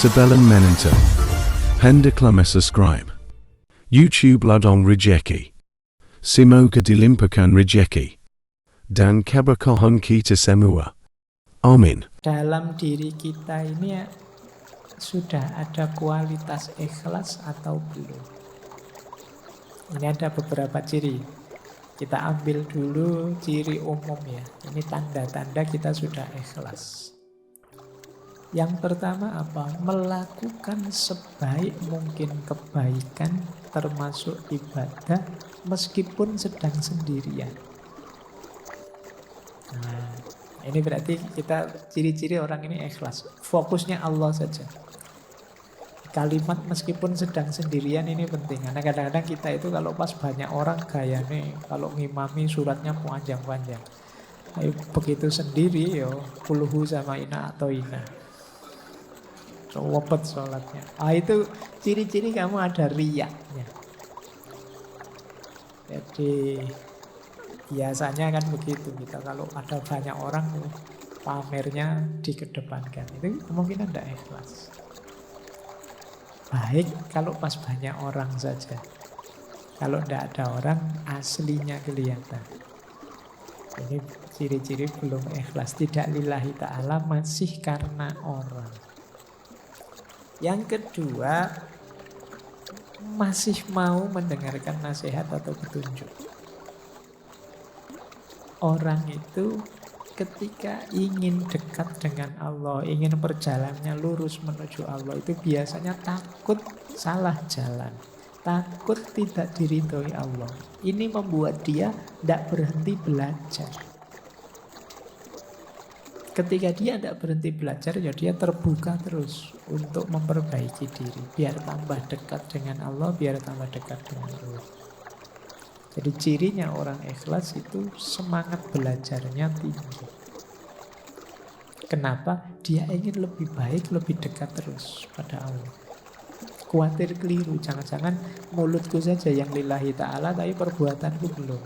Sebelum menonton, hendaklah subscribe YouTube Ladang Rejeki. Semoga dilimpahkan rejeki dan keberkahan kita semua. Amin. Dalam diri kita ini sudah ada kualitas ikhlas atau belum? Ini ada beberapa ciri. Kita ambil dulu ciri umum ya. Ini tanda-tanda kita sudah ikhlas. Yang pertama apa? Melakukan sebaik mungkin kebaikan termasuk ibadah meskipun sedang sendirian. Nah, ini berarti kita ciri-ciri orang ini ikhlas. Fokusnya Allah saja. Kalimat meskipun sedang sendirian ini penting. Karena kadang-kadang kita itu kalau pas banyak orang gayane, kalau ngimami suratnya panjang-panjang. Tapi begitu sendiri yo kulhu sama ina atau ina. Cowopet sholatnya. Itu ciri-ciri kamu ada riyaknya. Jadi biasanya kan begitu kita kalau ada banyak orang pamernya dikedepankan. Itu kemungkinan tidak ikhlas. Baik kalau pas banyak orang saja. Kalau tidak ada orang aslinya kelihatan. Ini ciri-ciri belum ikhlas. Tidak lillahi ta'ala, masih karena orang. Yang kedua, masih mau mendengarkan nasihat atau petunjuk. Orang itu ketika ingin dekat dengan Allah, ingin perjalanannya lurus menuju Allah, itu biasanya takut salah jalan, takut tidak diridhoi Allah. Ini membuat dia tidak berhenti belajar. Ketika dia tidak berhenti belajar, ya dia terbuka terus untuk memperbaiki diri. Biar tambah dekat dengan Allah, biar tambah dekat dengan Allah. Jadi cirinya orang ikhlas itu semangat belajarnya tinggi. Kenapa? Dia ingin lebih baik, lebih dekat terus pada Allah. Khawatir keliru, jangan-jangan mulutku saja yang lillahi ta'ala, tapi perbuatanku belum.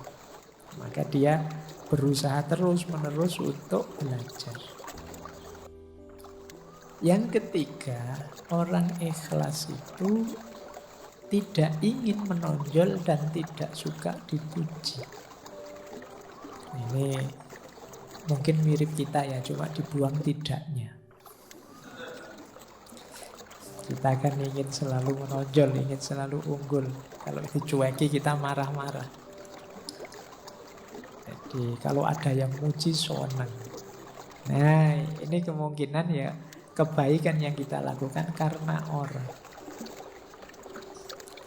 Maka dia berusaha terus-menerus untuk belajar. Yang ketiga, orang ikhlas itu tidak ingin menonjol dan tidak suka dipuji. Ini mungkin mirip kita ya, cuma dibuang tidaknya. Kita kan ingin selalu menonjol, ingin selalu unggul. Kalau dicueki kita marah-marah. Jadi kalau ada yang muji senang. Nah, ini kemungkinan ya kebaikan yang kita lakukan karena orang.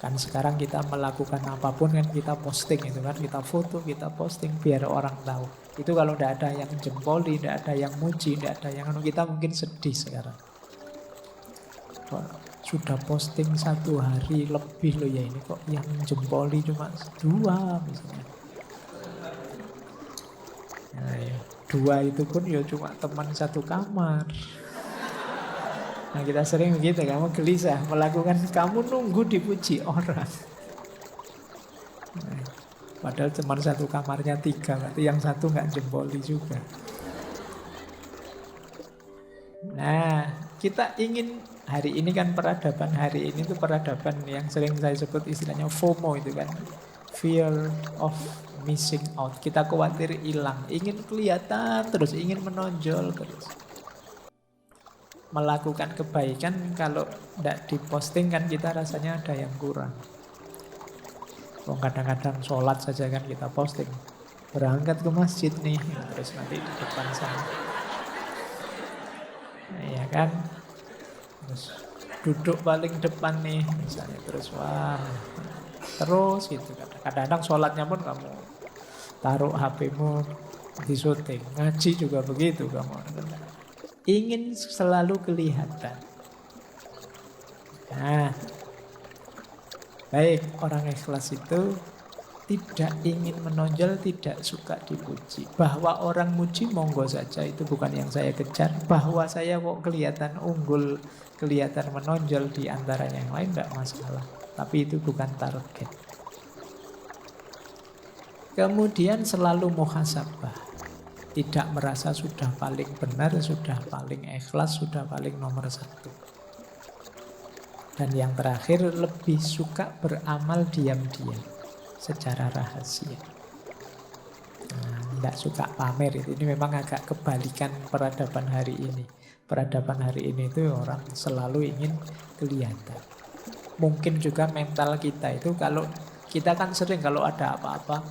Kan sekarang kita melakukan apapun kan kita posting itu kan, kita foto, kita posting biar orang tahu. Itu kalau tidak ada yang jempoli, tidak ada yang muji, tidak ada yang kita mungkin sedih sekarang. Sudah posting 1 hari lebih loh ya, ini kok yang jempoli cuma 2 misalnya. Nah, ya, 2 itu pun ya cuma teman satu kamar. Nah kita sering begitu, kamu gelisah melakukan, kamu nunggu dipuji orang. Nah, padahal cuma satu kamarnya 3, berarti yang satu nggak jempoli juga. Nah kita ingin hari ini kan peradaban hari ini tuh peradaban yang sering saya sebut istilahnya FOMO itu kan, fear of missing out. Kita khawatir hilang, ingin kelihatan terus, ingin menonjol terus. Melakukan kebaikan kalau tidak diposting kan kita rasanya ada yang kurang. Kadang-kadang sholat saja kan kita posting, berangkat ke masjid nih, terus nanti di depan sana. Nah, ya kan, terus duduk paling depan nih misalnya, terus wah, terus gitu. Kadang-kadang sholatnya pun kamu taruh HP-mu di syuting, ngaji juga begitu kamu. Ingin selalu kelihatan. Nah, baik, orang ikhlas itu tidak ingin menonjol, tidak suka dipuji. Bahwa orang muji monggo saja, itu bukan yang saya kejar. Bahwa saya kok kelihatan unggul, kelihatan menonjol di antara yang lain, tidak masalah. Tapi itu bukan target. Kemudian selalu muhasabah. Tidak merasa sudah paling benar, sudah paling ikhlas, sudah paling nomor 1. Dan yang terakhir, lebih suka beramal diam-diam secara rahasia. Tidak suka pamer itu. Ini memang agak kebalikan peradaban hari ini. Peradaban hari ini itu orang selalu ingin kelihatan. Mungkin juga mental kita itu, kalau kita kan sering kalau ada apa-apa,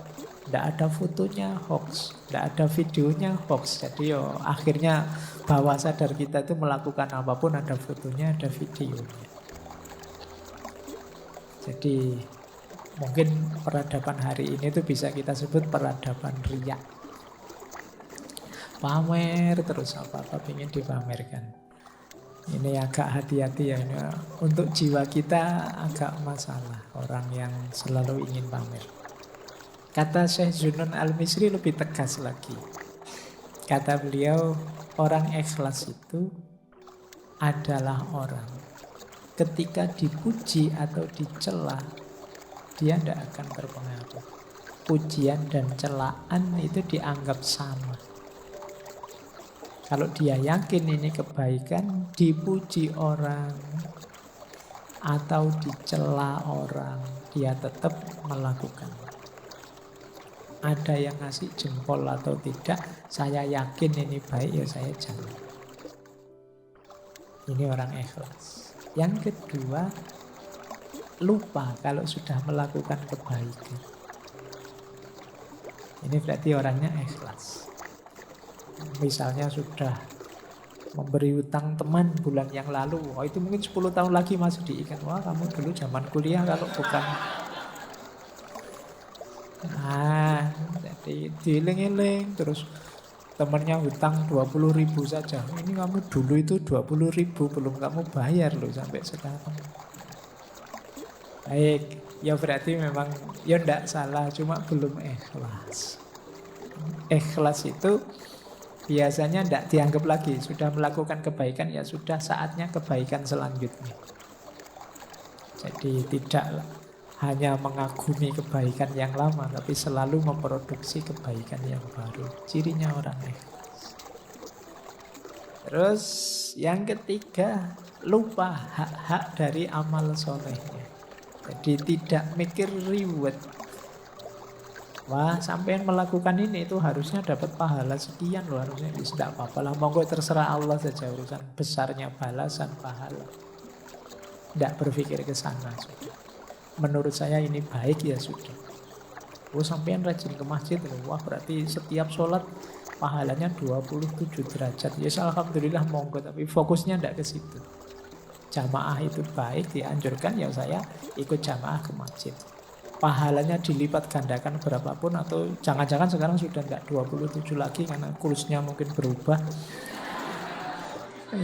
tidak ada fotonya hoax, tidak ada videonya hoax. Jadi akhirnya bawah sadar kita itu melakukan apapun ada fotonya, ada videonya. Jadi mungkin peradaban hari ini itu bisa kita sebut peradaban riya. Pamer terus apa-apa ingin dipamerkan. Ini agak hati-hati ya. Ini untuk jiwa kita agak masalah. Orang yang selalu ingin pamer. Kata Syekh Zunun Al-Misri lebih tegas lagi. Kata beliau, orang ikhlas itu adalah orang ketika dipuji atau dicela, dia tidak akan terpengaruh. Pujian dan celaan itu dianggap sama. Kalau dia yakin ini kebaikan, dipuji orang atau dicela orang, dia tetap melakukan. Ada yang ngasih jempol atau tidak, saya yakin ini baik, ya saya jalan. Ini orang ikhlas. Yang kedua, lupa kalau sudah melakukan kebaikan. Ini berarti orangnya ikhlas. Misalnya sudah memberi utang teman bulan yang lalu, itu mungkin 10 tahun lagi masih diingat. Wah, kamu dulu zaman kuliah kalau bukan. Jadi dieling-eling terus. Temannya hutang 20.000 saja. Ini kamu dulu itu 20.000 belum kamu bayar loh sampai sekarang. Baik, ya berarti memang ya tidak salah, cuma belum ikhlas. Ikhlas itu biasanya tidak dianggap lagi. Sudah melakukan kebaikan, ya sudah saatnya kebaikan selanjutnya. Jadi tidak hanya mengagumi kebaikan yang lama, tapi selalu memproduksi kebaikan yang baru. Cirinya orang ikhlas. Terus yang ketiga, lupa hak-hak dari amal solehnya. Jadi tidak mikir reward. Wah, sampean melakukan ini itu harusnya dapat pahala sekian loh, harusnya. Tidak apa-apa lah, monggo terserah Allah saja urusan besarnya balasan pahala. Tidak berpikir ke sana sudah. Menurut saya ini baik, ya sudah. Sampean rajin ke masjid, wah berarti setiap sholat pahalanya 27 derajat. Ya alhamdulillah monggo, tapi fokusnya tidak ke situ. Jamaah itu baik, dianjurkan, ya saya ikut jamaah ke masjid. Pahalanya dilipat gandakan berapapun, atau jangan-jangan sekarang sudah tidak 27 lagi karena kursnya mungkin berubah.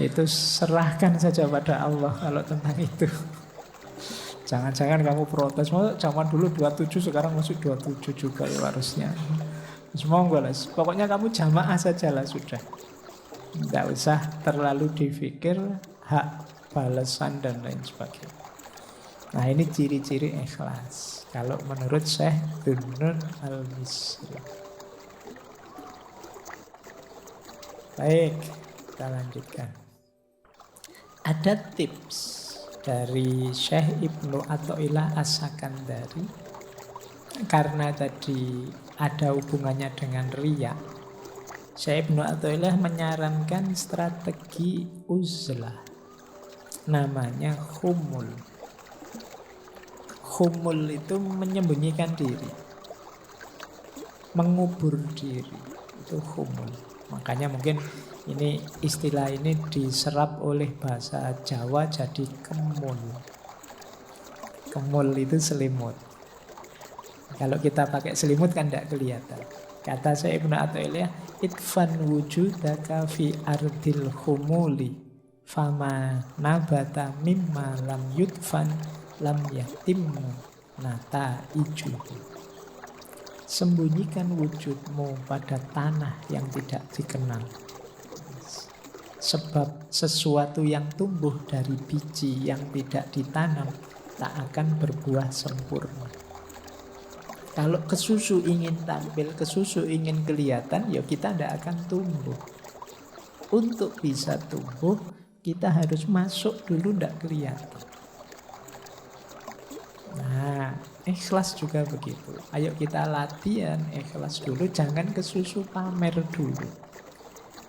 Itu serahkan saja pada Allah kalau tentang itu. Jangan-jangan kamu protes, zaman dulu 27 sekarang masih 27 juga ya harusnya. Semoga lah, pokoknya kamu jamaah saja lah sudah. Tidak usah terlalu difikir hak balasan dan lain sebagainya. Nah ini ciri-ciri ikhlas kalau menurut Syekh Zunun Al-Misri. Baik, kita lanjutkan. Ada tips dari Syekh Ibnu Athaillah As-Sakandari, karena tadi ada hubungannya dengan riya. Syekh Ibnu Athaillah menyarankan strategi uzlah, namanya khumul. Khumul itu menyembunyikan diri, mengubur diri, itu khumul. Makanya mungkin ini istilah ini diserap oleh bahasa Jawa jadi kemul. Kemul itu selimut. Kalau kita pakai selimut kan tidak kelihatan. Kata saya Ibnu Athaillah, idfan wujudaka fi ardil khumuli, fama nabata mimma lam yudfan lam yatimmu nata ijuhu. Sembunyikan wujudmu pada tanah yang tidak dikenal. Sebab sesuatu yang tumbuh dari biji yang tidak ditanam tak akan berbuah sempurna. Kalau kesusu ingin tampil, kesusu ingin kelihatan, ya kita tidak akan tumbuh. Untuk bisa tumbuh, kita harus masuk dulu tidak kelihatan. Ikhlas juga begitu. Ayo kita latihan ikhlas dulu, jangan kesusu pamer dulu.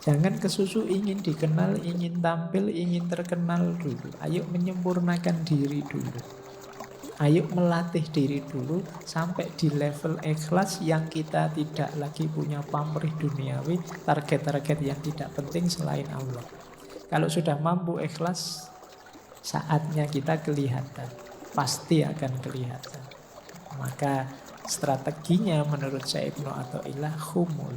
Jangan kesusu ingin dikenal, ingin tampil, ingin terkenal dulu. Ayo menyempurnakan diri dulu. Ayo melatih diri dulu sampai di level ikhlas yang kita tidak lagi punya pamrih duniawi, target-target yang tidak penting selain Allah. Kalau sudah mampu ikhlas, saatnya kita kelihatan. Pasti akan kelihatan. Maka strateginya menurut saya Ibnu Athaillah khumul.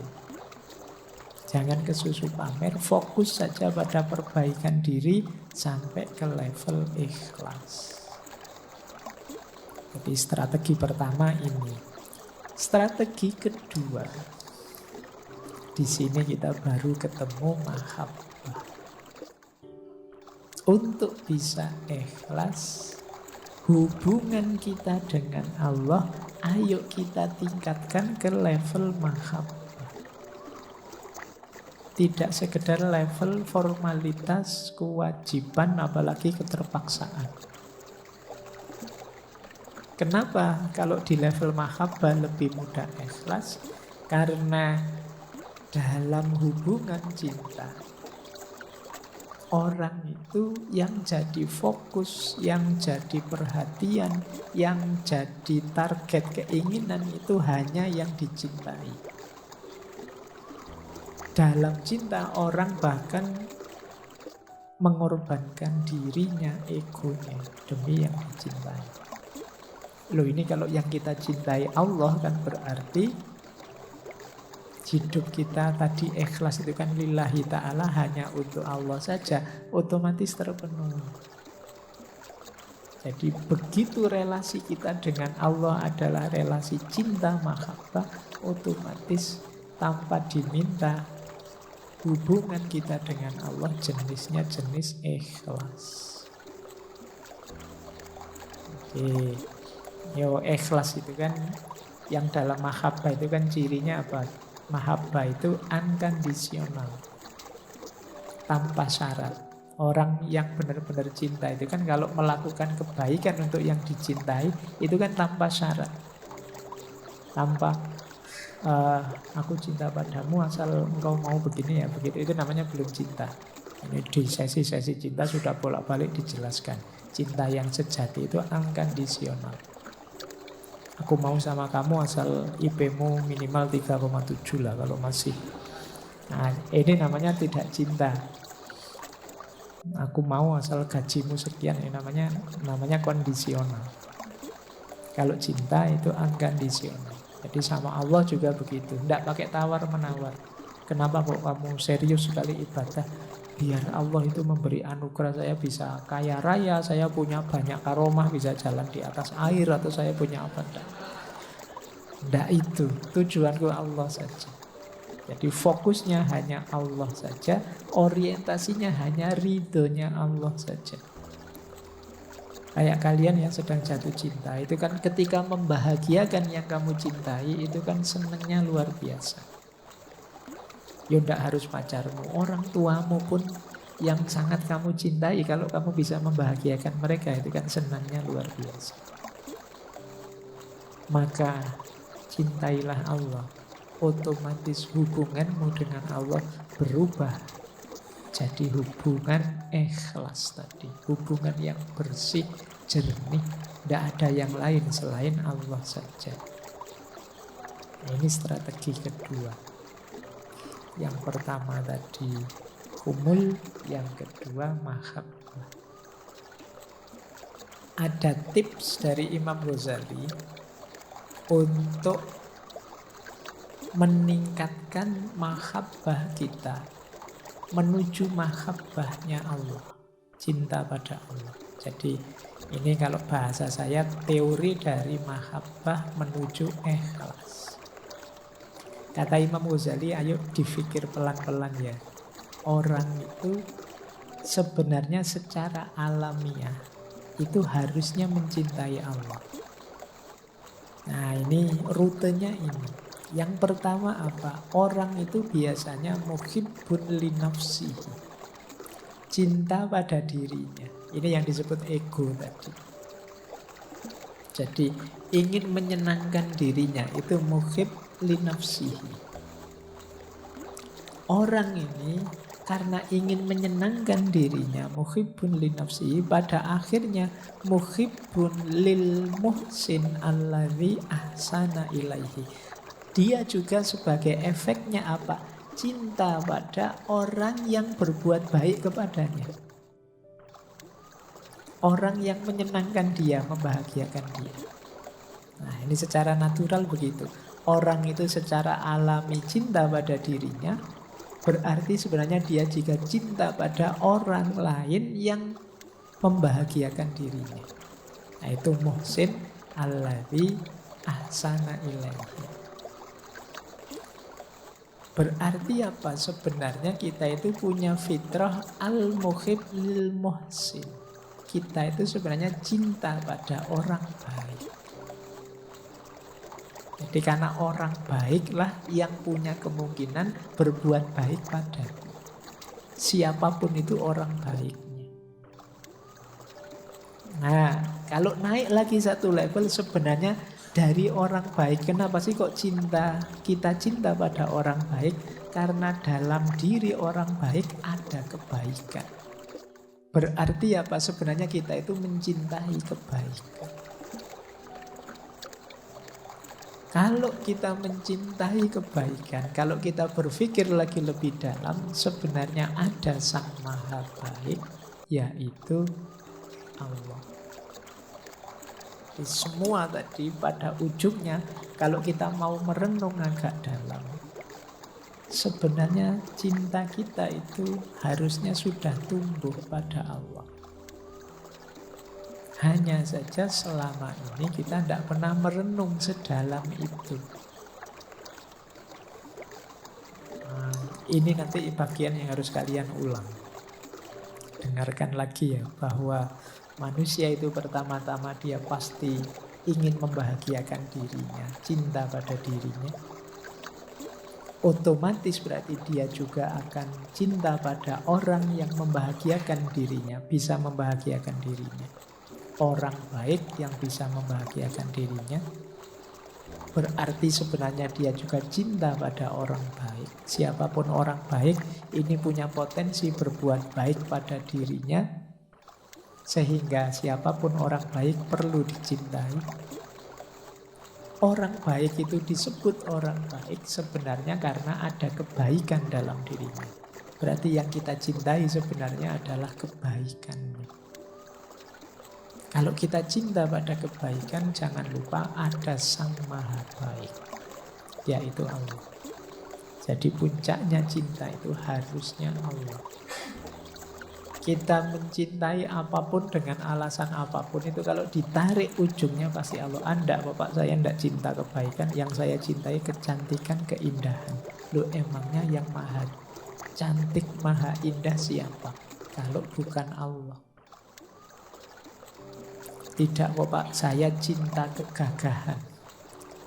Jangan kesusu pamer, fokus saja pada perbaikan diri sampai ke level ikhlas. Jadi strategi pertama ini. Strategi kedua, di sini kita baru ketemu mahabbah. Untuk bisa ikhlas, hubungan kita dengan Allah, ayo kita tingkatkan ke level mahabbah. Tidak sekedar level formalitas, kewajiban, apalagi keterpaksaan. Kenapa kalau di level mahabbah lebih mudah ikhlas? Karena dalam hubungan cinta, orang itu yang jadi fokus, yang jadi perhatian, yang jadi target keinginan itu hanya yang dicintai. Dalam cinta orang bahkan mengorbankan dirinya, egonya demi yang dicintai. Loh, ini kalau yang kita cintai Allah kan berarti hidup kita tadi ikhlas itu kan lillahi ta'ala, hanya untuk Allah saja, otomatis terpenuhi. Jadi begitu relasi kita dengan Allah adalah relasi cinta mahabbah, otomatis tanpa diminta hubungan kita dengan Allah jenisnya jenis ikhlas. Oke. Yo, ikhlas itu kan yang dalam mahabbah itu kan cirinya apa? Mahabbah itu unconditional, tanpa syarat. Orang yang benar-benar cinta itu kan kalau melakukan kebaikan untuk yang dicintai itu kan tanpa syarat, tanpa aku cinta padamu asal engkau mau begini ya begitu, itu namanya belum cinta. Ini di sesi-sesi cinta sudah bolak-balik dijelaskan. Cinta yang sejati itu unconditional. Aku mau sama kamu asal IP-mu minimal 3,7 lah kalau masih. Nah, ini namanya tidak cinta. Aku mau asal gajimu sekian, ini namanya kondisional. Kalau cinta itu unconditional. Jadi sama Allah juga begitu. Tidak pakai tawar-menawar. Kenapa kok kamu serius sekali ibadah? Biar Allah itu memberi anugerah, saya bisa kaya raya, saya punya banyak karomah, bisa jalan di atas air, atau saya punya apa. Tidak itu. Tujuanku Allah saja. Jadi fokusnya hanya Allah saja. Orientasinya hanya ridhonya Allah saja. Kayak kalian yang sedang jatuh cinta, itu kan ketika membahagiakan yang kamu cintai, itu kan senangnya luar biasa. Ya tidak harus pacarmu, orang tuamu pun yang sangat kamu cintai, kalau kamu bisa membahagiakan mereka, itu kan senangnya luar biasa. Maka cintailah Allah, otomatis hubunganmu dengan Allah berubah jadi hubungan ikhlas tadi, hubungan yang bersih, jernih, tidak ada yang lain selain Allah saja. Nah, ini strategi kedua. Yang pertama tadi humul, yang kedua mahabbah. Ada tips dari Imam Ghazali untuk meningkatkan mahabbah kita menuju mahabbahnya Allah, cinta pada Allah. Jadi ini kalau bahasa saya teori dari mahabbah menuju ikhlas. Kata Imam Ghazali, ayo dipikir pelan-pelan ya. Orang itu sebenarnya secara alamiah itu harusnya mencintai Allah. Nah, ini rutenya ini. Yang pertama apa? Orang itu biasanya muhibbun li nafsihi, cinta pada dirinya. Ini yang disebut ego tadi. Jadi ingin menyenangkan dirinya itu muhib li nafsihi. Orang ini karena ingin menyenangkan dirinya, muhibbun li nafsihi, pada akhirnya muhibbun lil muhsin alladzi ahsana ilaihi. Dia juga sebagai efeknya apa? Cinta pada orang yang berbuat baik kepadanya. Orang yang menyenangkan dia, membahagiakan dia. Nah, ini secara natural begitu. Orang itu secara alami cinta pada dirinya, berarti sebenarnya dia juga cinta pada orang lain yang membahagiakan dirinya. Nah, itu muhsin alladzi ahsana ilaihi. Berarti apa? Sebenarnya kita itu punya fitrah al-muhib lil muhsin. Kita itu sebenarnya cinta pada orang baik. Jadi karena orang baiklah yang punya kemungkinan berbuat baik padaku. Siapapun itu orang baiknya. Nah, kalau naik lagi satu level sebenarnya dari orang baik. Kenapa sih kok kita cinta pada orang baik? Karena dalam diri orang baik ada kebaikan. Berarti apa? Sebenarnya kita itu mencintai kebaikan. Kalau kita mencintai kebaikan, kalau kita berpikir lagi lebih dalam, sebenarnya ada Sang Maha Baik, yaitu Allah. Di semua tadi pada ujungnya, kalau kita mau merenung agak dalam, sebenarnya cinta kita itu harusnya sudah tumbuh pada Allah. Hanya saja selama ini kita tidak pernah merenung sedalam itu. Ini nanti bagian yang harus kalian ulang. Dengarkan lagi ya, bahwa manusia itu pertama-tama dia pasti ingin membahagiakan dirinya, cinta pada dirinya. Otomatis berarti dia juga akan cinta pada orang yang membahagiakan dirinya, bisa membahagiakan dirinya. Orang baik yang bisa membahagiakan dirinya, berarti sebenarnya dia juga cinta pada orang baik. Siapapun orang baik, ini punya potensi berbuat baik pada dirinya, sehingga siapapun orang baik perlu dicintai. Orang baik itu disebut orang baik sebenarnya karena ada kebaikan dalam dirinya. Berarti yang kita cintai sebenarnya adalah kebaikannya. Kalau kita cinta pada kebaikan, jangan lupa ada Sang Maha Baik, yaitu Allah. Jadi puncaknya cinta itu harusnya Allah. Kita mencintai apapun dengan alasan apapun itu kalau ditarik ujungnya pasti Allah. Anda, Bapak, saya tidak cinta kebaikan, yang saya cintai kecantikan, keindahan. Loh, emangnya yang maha cantik, maha indah siapa? Kalau bukan Allah. Tidak, Bapak, saya cinta kegagahan.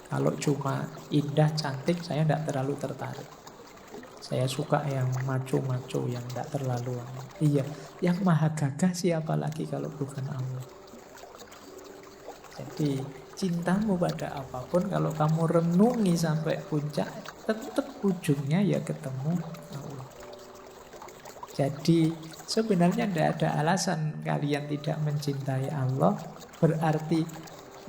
Kalau cuma indah, cantik, saya tidak terlalu tertarik. Saya suka yang maco-maco, yang tidak terlalu. Iya, yang maha gagah siapa lagi kalau bukan Allah. Jadi cintamu pada apapun, kalau kamu renungi sampai puncak, tetap ujungnya ya ketemu Allah. Jadi sebenarnya tidak ada alasan kalian tidak mencintai Allah. Berarti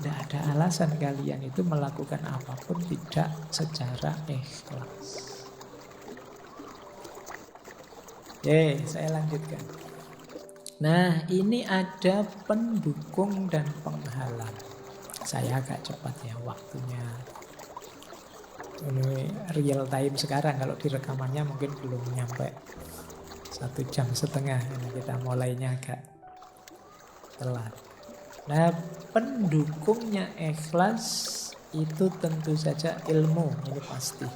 tidak ada alasan kalian itu melakukan apapun tidak secara ikhlas. Oke, saya lanjutkan. Nah, ini ada pendukung dan penghalang. Saya agak cepat ya waktunya. Ini real time sekarang, kalau di rekamannya mungkin belum nyampe 1,5 jam. Ini kita mulainya agak telat. Nah, pendukungnya ikhlas itu tentu saja ilmu, ini pasti.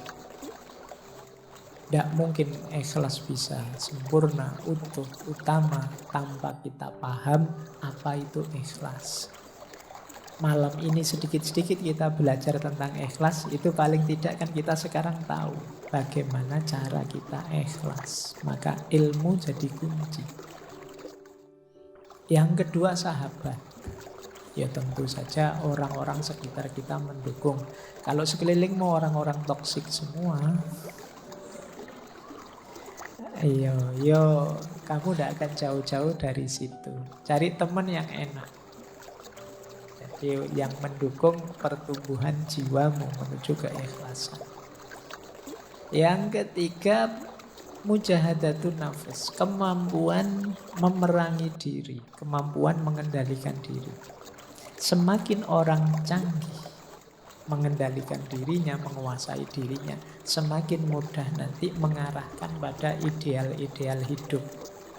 Tidak mungkin ikhlas bisa sempurna, utuh, utama tanpa kita paham apa itu ikhlas. Malam ini sedikit-sedikit kita belajar tentang ikhlas, itu paling tidak kan kita sekarang tahu bagaimana cara kita ikhlas. Maka ilmu jadi kunci. Yang kedua sahabat. Ya tentu saja orang-orang sekitar kita mendukung. Kalau sekelilingmu orang-orang toksik semua, yo, kamu tidak akan jauh-jauh dari situ. Cari teman yang enak. Jadi yang mendukung pertumbuhan jiwamu menuju keikhlasan. Yang ketiga, mujahadatun nafas, kemampuan memerangi diri, kemampuan mengendalikan diri. Semakin orang canggih mengendalikan dirinya, menguasai dirinya, semakin mudah nanti mengarahkan pada ideal-ideal hidup,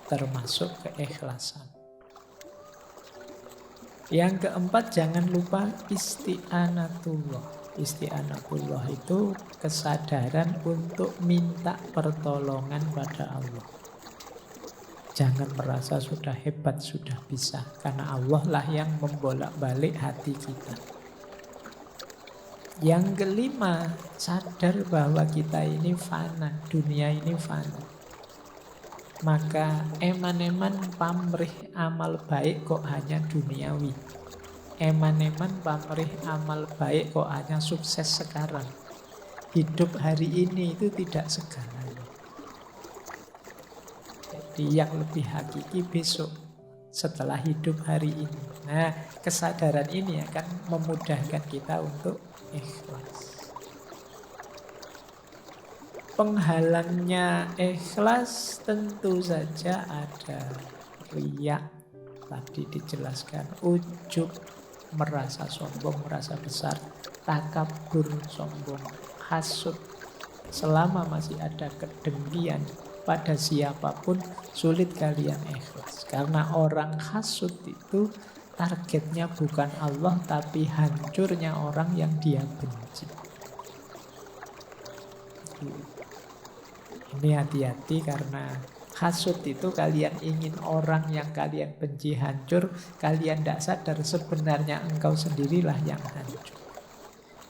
termasuk keikhlasan. Yang keempat, jangan lupa isti'anatullah. Isti'anatullah itu kesadaran untuk minta pertolongan pada Allah. Jangan merasa sudah hebat, sudah bisa. Karena Allah lah yang membolak-balik hati kita. Yang kelima, sadar bahwa kita ini fana, dunia ini fana. Maka eman-eman pamrih amal baik kok hanya duniawi. Eman-eman pamrih amal baik kok hanya sukses sekarang. Hidup hari ini itu tidak segalanya. Jadi yang lebih hakiki besok setelah hidup hari ini. Nah, kesadaran ini akan memudahkan kita untuk ikhlas. Penghalangnya ikhlas tentu saja ada riya, tadi dijelaskan, ujub, merasa sombong, merasa besar, takabur, sombong, hasud. Selama masih ada kedengkian pada siapapun, sulit kalian ikhlas. Karena orang hasud itu targetnya bukan Allah, tapi hancurnya orang yang dia benci. Ini hati-hati, karena hasud itu kalian ingin orang yang kalian benci hancur, kalian tidak sadar sebenarnya engkau sendirilah yang hancur.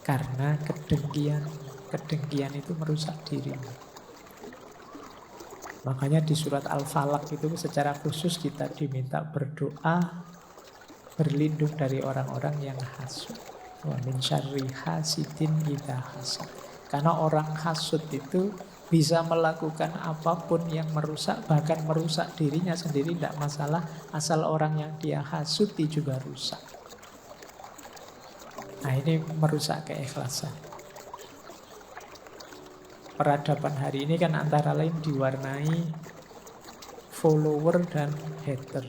Karena kedengkian itu merusak dirimu. Makanya di surat Al-Falaq itu secara khusus kita diminta berdoa, berlindung dari orang-orang yang hasud. Wa min syarri hasidin idza hasad. Karena orang hasud itu bisa melakukan apapun yang merusak, bahkan merusak dirinya sendiri tidak masalah, asal orang yang dia hasuti juga rusak. Nah, ini merusak keikhlasan. Peradaban hari ini kan antara lain diwarnai follower dan hater.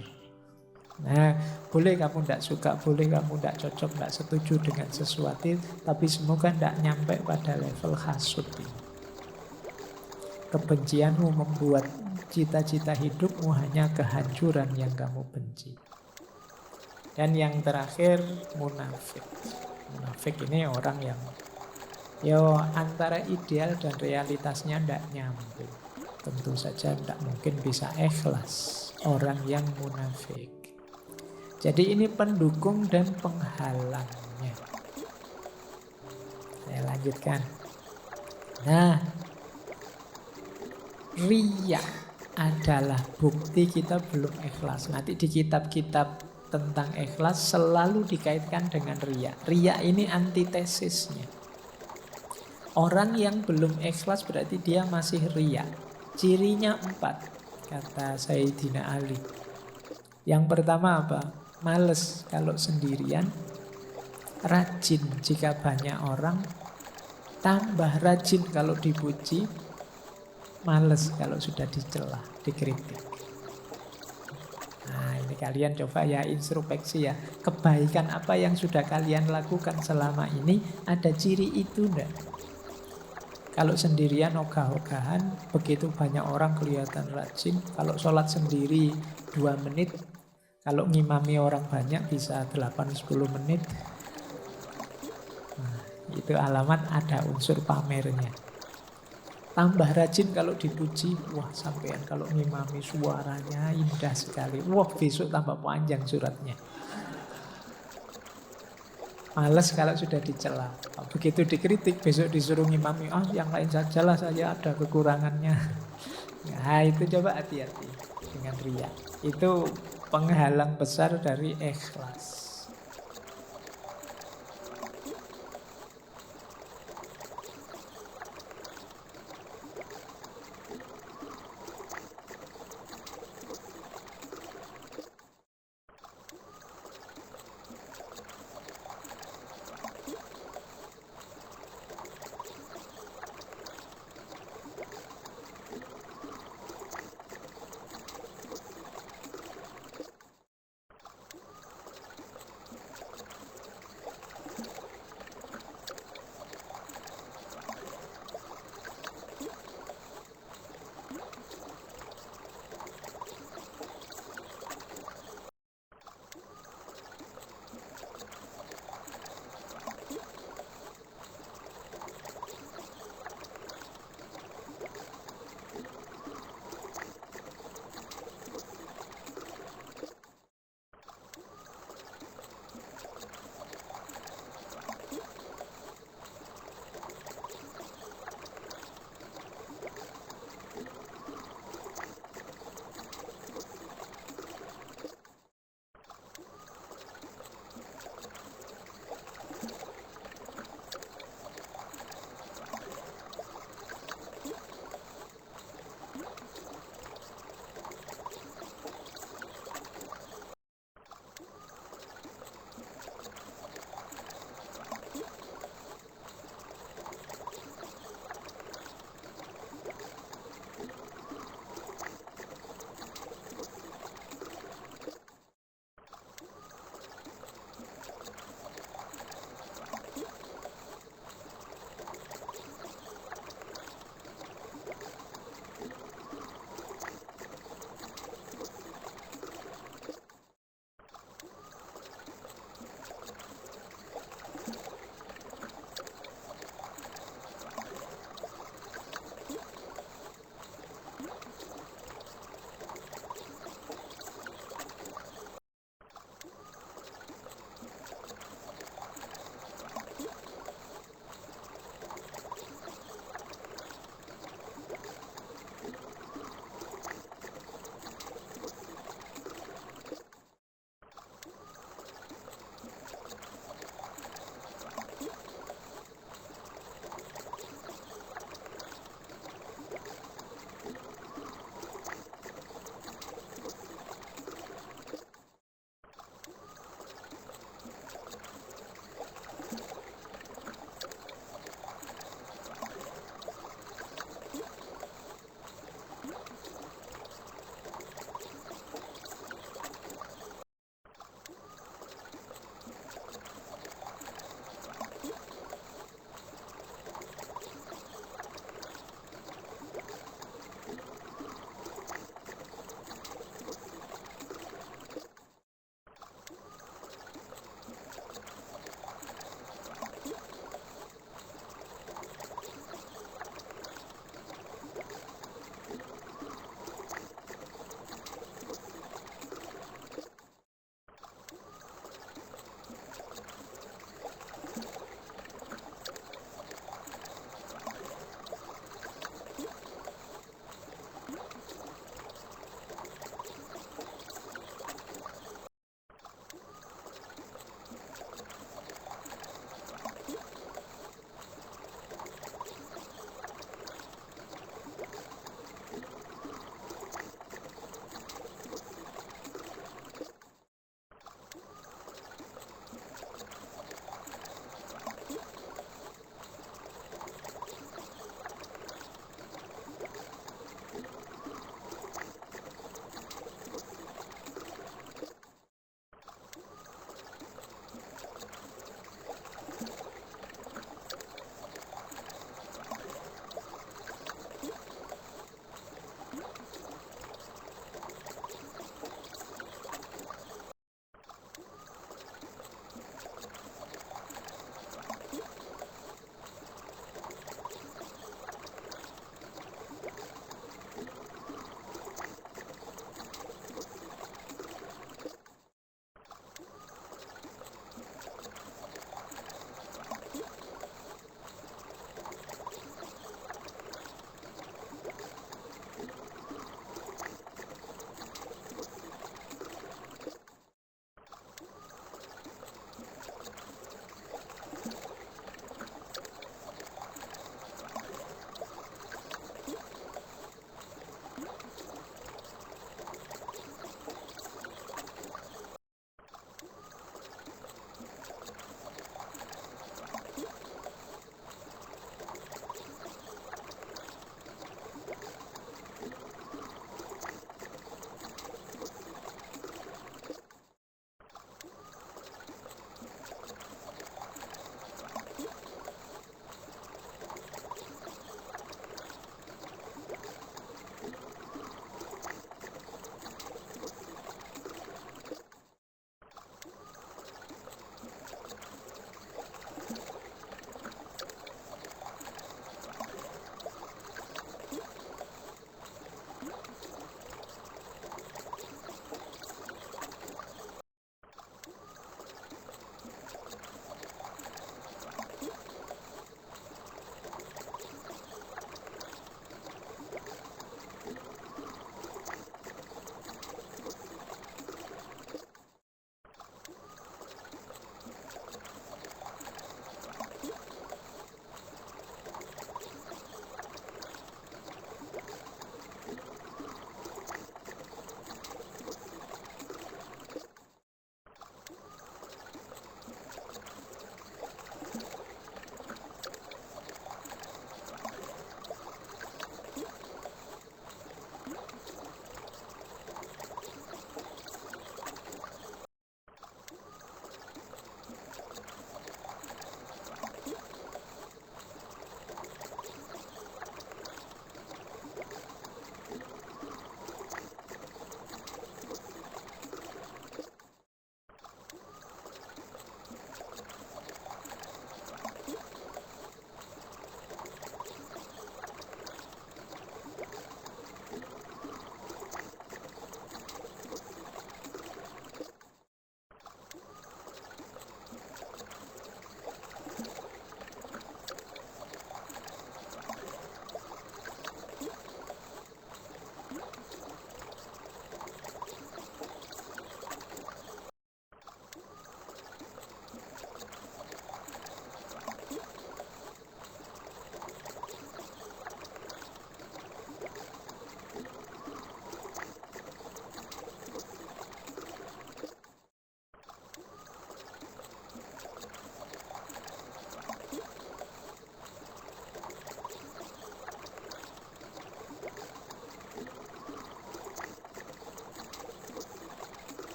Nah, boleh kamu tidak suka, boleh kamu tidak cocok, tidak setuju dengan sesuatu, tapi semoga tidak nyampe pada level hasud ini. Kebencianmu membuat cita-cita hidupmu hanya kehancuran yang kamu benci. Dan yang terakhir, munafik. Munafik ini orang yang antara ideal dan realitasnya tidak nyambung. Tentu saja tidak mungkin bisa ikhlas orang yang munafik. Jadi ini pendukung dan penghalangnya. Saya lanjutkan. Nah, riya adalah bukti kita belum ikhlas. Nanti di kitab-kitab tentang ikhlas selalu dikaitkan dengan riya. Riya ini antitesisnya. Orang yang belum ikhlas berarti dia masih riya. Cirinya 4, kata Sayyidina Ali. Yang pertama apa? Males kalau sendirian, rajin jika banyak orang, tambah rajin kalau dipuji, males kalau sudah dicela, dikritik. Nah, ini kalian coba ya introspeksi ya. Kebaikan apa yang sudah kalian lakukan selama ini, ada ciri itu enggak? Kalau sendirian ogah-ogahan, begitu banyak orang kelihatan rajin. Kalau sholat sendiri 2 menit, kalau ngimami orang banyak bisa 8-10 menit. Nah, itu alamat ada unsur pamernya. Tambah rajin kalau dipuji, wah sampean kalau ngimami suaranya indah sekali. Wah, besok tambah panjang suratnya. Males kalau sudah dicela. Begitu dikritik, besok disuruh ngimami, yang lain sajalah, saya ada kekurangannya. Nah, itu coba hati-hati dengan riya. Itu penghalang besar dari ikhlas.